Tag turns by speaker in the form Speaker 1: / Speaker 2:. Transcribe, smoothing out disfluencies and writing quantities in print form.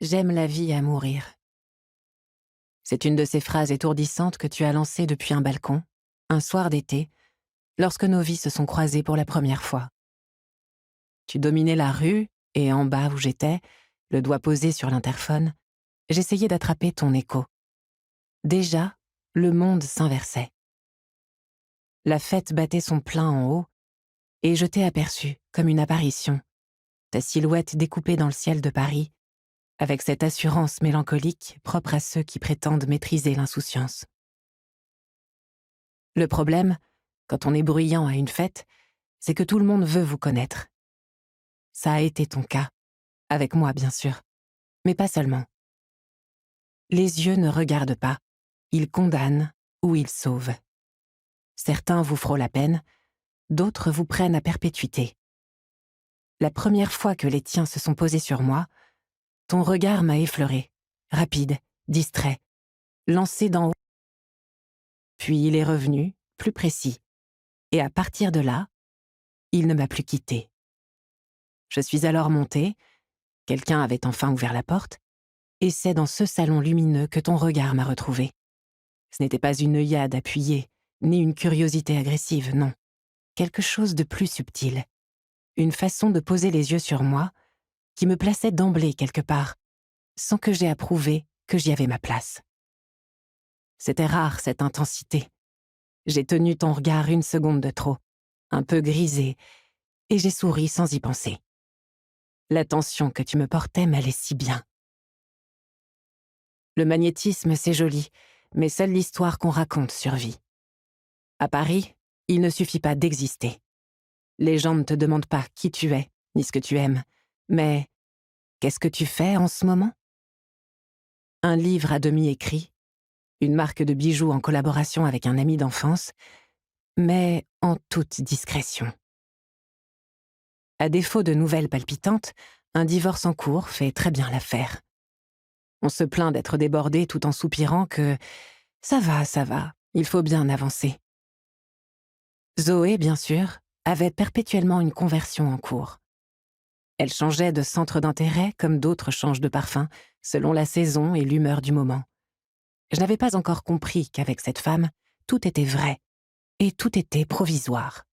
Speaker 1: J'aime la vie à mourir. C'est une de ces phrases étourdissantes que tu as lancées depuis un balcon, un soir d'été, lorsque nos vies se sont croisées pour la première fois. Tu dominais la rue, et en bas où j'étais, le doigt posé sur l'interphone, j'essayais d'attraper ton écho. Déjà, le monde s'inversait. La fête battait son plein en haut, et je t'ai aperçu comme une apparition, ta silhouette découpée dans le ciel de Paris, avec cette assurance mélancolique propre à ceux qui prétendent maîtriser l'insouciance. Le problème, quand on est bruyant à une fête, c'est que tout le monde veut vous connaître. Ça a été ton cas, avec moi bien sûr, mais pas seulement. Les yeux ne regardent pas, ils condamnent ou ils sauvent. Certains vous feront la peine, d'autres vous prennent à perpétuité. La première fois que les tiens se sont posés sur moi, ton regard m'a effleuré, rapide, distrait, lancé d'en haut. Puis il est revenu, plus précis, et à partir de là, il ne m'a plus quitté. Je suis alors montée, quelqu'un avait enfin ouvert la porte, et c'est dans ce salon lumineux que ton regard m'a retrouvée. Ce n'était pas une œillade appuyée, ni une curiosité agressive, non. Quelque chose de plus subtil. Une façon de poser les yeux sur moi qui me plaçait d'emblée quelque part, sans que j'aie à prouver que j'y avais ma place. C'était rare, cette intensité. J'ai tenu ton regard une seconde de trop, un peu grisé, et j'ai souri sans y penser. L'attention que tu me portais m'allait si bien. Le magnétisme, c'est joli, mais seule l'histoire qu'on raconte survit. À Paris, il ne suffit pas d'exister. Les gens ne te demandent pas qui tu es, ni ce que tu aimes, mais qu'est-ce que tu fais en ce moment? Un livre à demi écrit, une marque de bijoux en collaboration avec un ami d'enfance, mais en toute discrétion. À défaut de nouvelles palpitantes, un divorce en cours fait très bien l'affaire. On se plaint d'être débordé tout en soupirant que « ça va, il faut bien avancer ». Zoé, bien sûr, avait perpétuellement une conversion en cours. Elle changeait de centre d'intérêt comme d'autres changent de parfum, selon la saison et l'humeur du moment. Je n'avais pas encore compris qu'avec cette femme, tout était vrai et tout était provisoire.